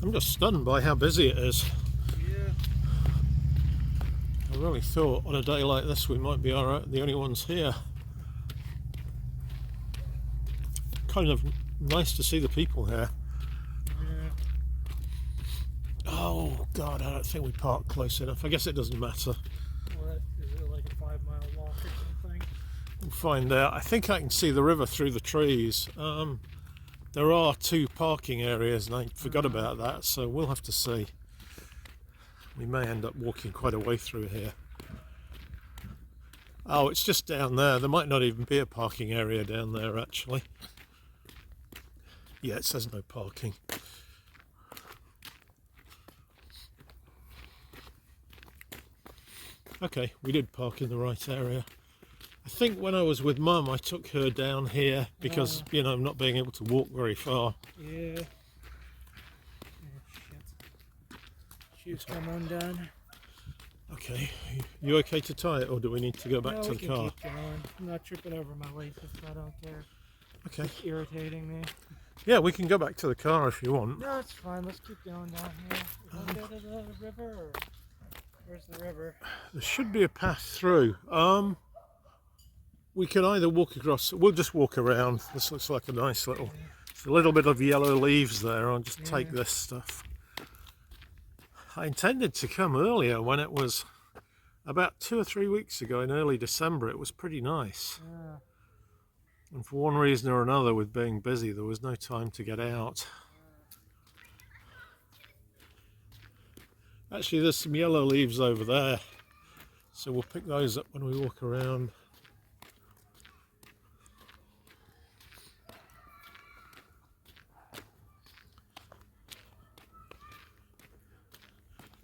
I'm just stunned by how busy it is. Yeah. I really thought on a day like this we might be the only ones here. Kind of nice to see the people here. Yeah. Oh God, I don't think we parked close enough. I guess it doesn't matter. What is it, like a 5-mile walk or something? We'll find out. I think I can see the river through the trees. There are 2 parking areas and I forgot about that, so we'll have to see. We may end up walking quite a way through here. Oh, it's just down there. There might not even be a parking area down there actually. Yeah, it says no parking. Okay, we did park in the right area. I think when I was with Mum, I took her down here because, you know, I'm not being able to walk very far. Yeah. Oh, shit. Shoes come undone. Okay, you okay to tie it, or do we need to go back No, to we the can car? keep going. I'm not tripping over my laces, so I don't care. Okay. It's irritating me. Yeah, we can go back to the car if you want. No, it's fine. Let's keep going down here. You want to go to the river, or where's the river? There should be a path through. We can either walk across. We'll just walk around. This looks like a nice little. There's a little bit of yellow leaves there. I'll just take this stuff. I intended to come earlier when it was about 2 or 3 weeks ago in early December. It was pretty nice. Yeah. And for one reason or another, with being busy, there was no time to get out. Actually, there's some yellow leaves over there, so we'll pick those up when we walk around.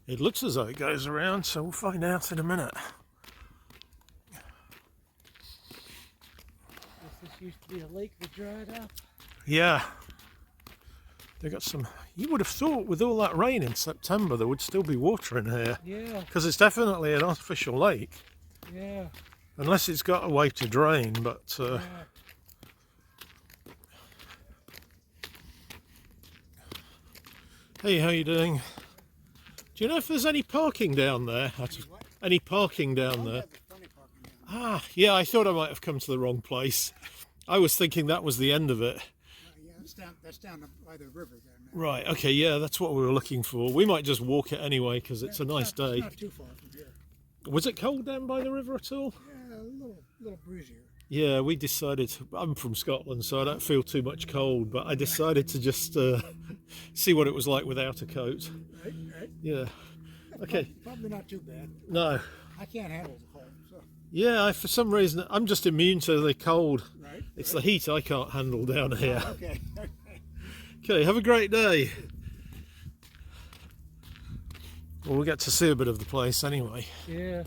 It looks as though it goes around, so we'll find out in a minute. This used to be a lake that dried up. Yeah. They got some. You would have thought with all that rain in September there would still be water in here. Yeah. Because it's definitely an artificial lake. Yeah. Unless it's got a way to drain, but... Yeah. Hey, how you doing? Do you know if there's any parking down there? Any parking down there? Ah, yeah, I thought I might have come to the wrong place. I was thinking that was the end of it. Yeah, that's down by the river there. Right, okay, yeah, that's what we were looking for. We might just walk it anyway because it's a nice day. It's not too far from here. Was it cold down by the river at all? Yeah, a little breezier. Yeah, we decided, I'm from Scotland so I don't feel too much cold, but I decided to just see what it was like without a coat. Right. Yeah, okay. Probably not too bad. No. I can't handle the cold, so. Yeah, for some reason, I'm just immune to the cold. Right. It's the heat I can't handle down here. Okay. Okay, have a great day. Well, we'll get to see a bit of the place anyway. Yeah.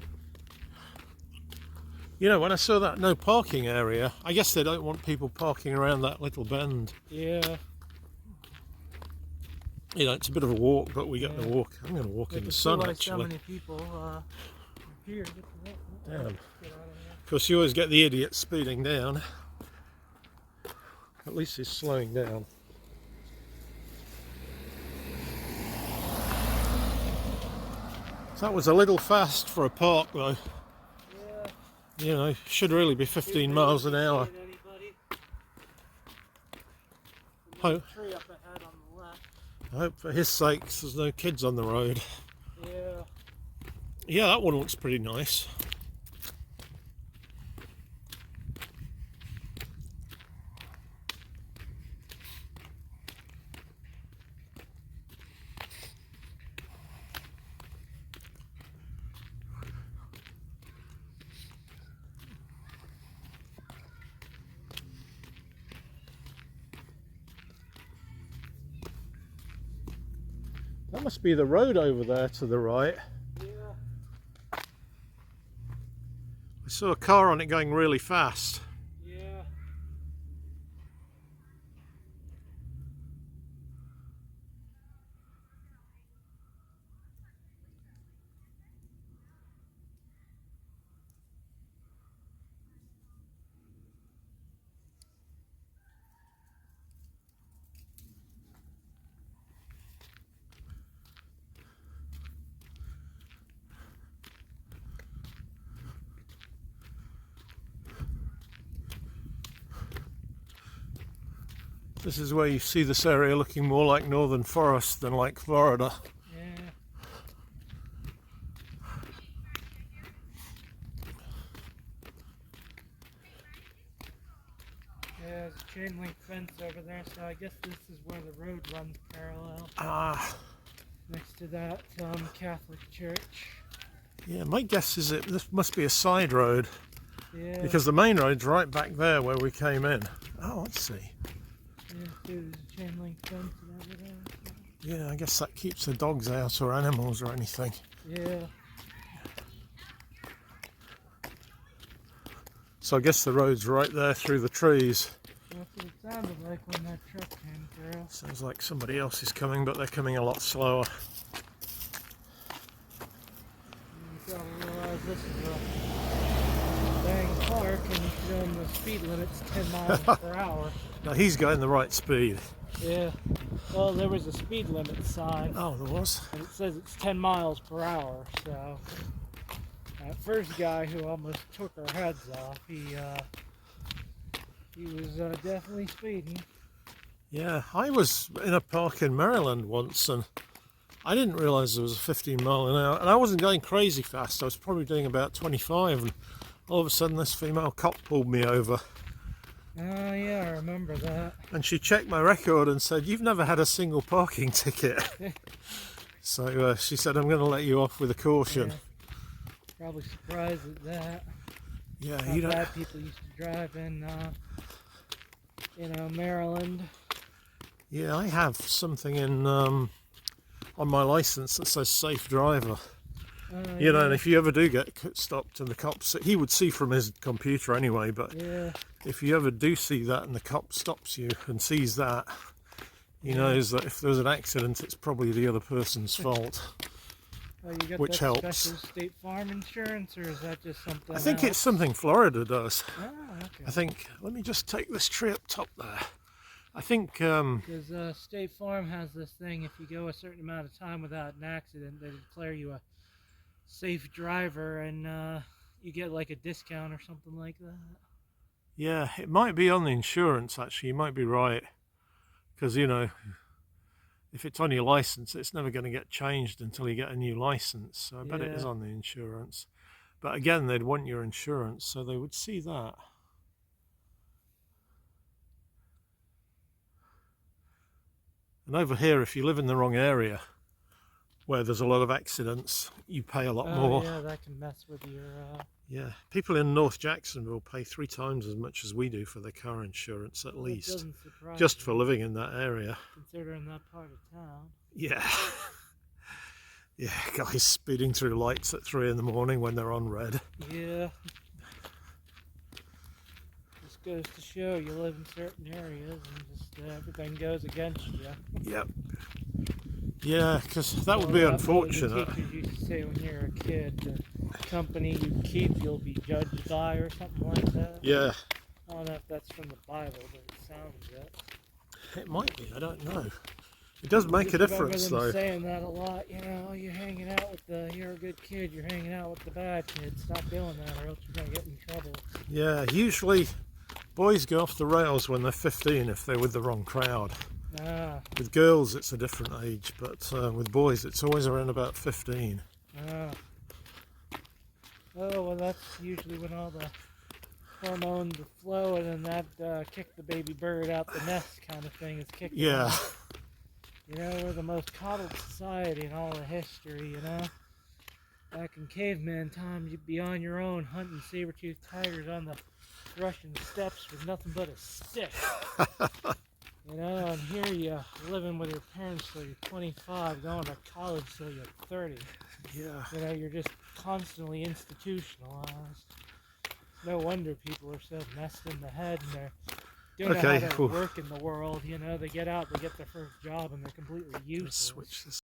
You know, when I saw that no parking area, I guess they don't want people parking around that little bend. Yeah. You know, it's a bit of a walk, but we get to walk. I'm going to walk in the sun, So actually. many people here. Damn. Of course, you always get the idiot speeding down. At least he's slowing down. That was a little fast for a park, though. Yeah. You know, should really be 15 miles an hour. Tree up ahead on the left. I hope for his sake there's no kids on the road. Yeah. Yeah, that one looks pretty nice. That must be the road over there to the right. Yeah. I saw a car on it going really fast. Yeah. This is where you see this area looking more like northern forest than like Florida. Yeah. Yeah, there's a chain link fence over there, so I guess this is where the road runs parallel. Ah, Next to that Catholic church. yeah, my guess is this must be a side road Yeah. because the main road's right back there where we came in. Oh, let's see. Yeah, there's a chain link fence and everything. Yeah, I guess that keeps the dogs out or animals or anything. Yeah. So I guess the road's right there through the trees. That's what it sounded like when that truck came through. Sounds like somebody else is coming, but they're coming a lot slower. You gotta realize this is a dang park and you show them the speed limit's 10 miles per hour. Now he's going the right speed. Yeah. Well, there was a speed limit sign. Oh, there was? And it says it's 10 miles per hour, so that first guy who almost took our heads off, he was definitely speeding. Yeah, I was in a park in Maryland once and I didn't realise there was a 15 mile an hour, and I wasn't going crazy fast. I was probably doing about 25, and all of a sudden this female cop pulled me over. Oh yeah, I remember that. And she checked my record and said, "You've never had a single parking ticket." So she said, "I'm going to let you off with a caution." Yeah. Probably surprised at that. Yeah, How you don't. bad people used to drive in, Maryland. Yeah, I have something in on my license that says safe driver. You know, and if you ever do get stopped and the cops, he would see from his computer anyway, but Yeah. if you ever do see that and the cop stops you and sees that, he knows that if there's an accident, it's probably the other person's fault. Oh, you got Which that helps. special State Farm insurance, or is that just something I think else? it's something Florida does. Oh, okay. I think, let me just take this tree up top there. I think, Because State Farm has this thing, if you go a certain amount of time without an accident, they declare you a safe driver, and you get like a discount or something like that. yeah, it might be on the insurance actually, you might be right. Because, you know, if it's on your license, it's never going to get changed until you get a new license. So I bet it is Yeah. on the insurance. But again, they'd want your insurance, so they would see that. And over here, if you live in the wrong area, where there's a lot of accidents, you pay a lot more. Yeah, that can mess with your... Yeah, people in North Jacksonville pay 3 times as much as we do for their car insurance, at well, it least, doesn't surprise just me, for living in that area. considering that part of town. Yeah. Yeah, guys speeding through lights at 3 in the morning when they're on red. Yeah. Just goes to show you live in certain areas and just everything goes against you. Yep. Yeah, because that would be Well, unfortunate. The teachers used to say when you're a kid, the company you keep you'll be judged by, or something like that. Yeah, I don't know if that's from the Bible, but it sounds it. it might be, I don't know. It does make a Just difference remember them though. saying that a lot, you know, you're hanging out with you're a good kid, you're hanging out with the bad kids, stop doing that or else you're going to get in trouble. Yeah, usually boys go off the rails when they're 15 if they're with the wrong crowd. Ah, With girls it's a different age, but with boys it's always around about 15. ah. Oh, well that's usually when all the hormones are flowing and that kick the baby bird out the nest kind of thing is kicking Yeah. in. You know, we're the most coddled society in all of history, you know? Back in caveman times, you'd be on your own hunting saber-toothed tigers on the Russian steppes with nothing but a stick. You know, and here you're living with your parents till you're 25, going to college till you're 30. Yeah. You know, you're just constantly institutionalized. No wonder people are so messed in the head and they're don't know how to cool. work in the world. You know, they get out, they get their first job, and they're completely Let's useless. switch this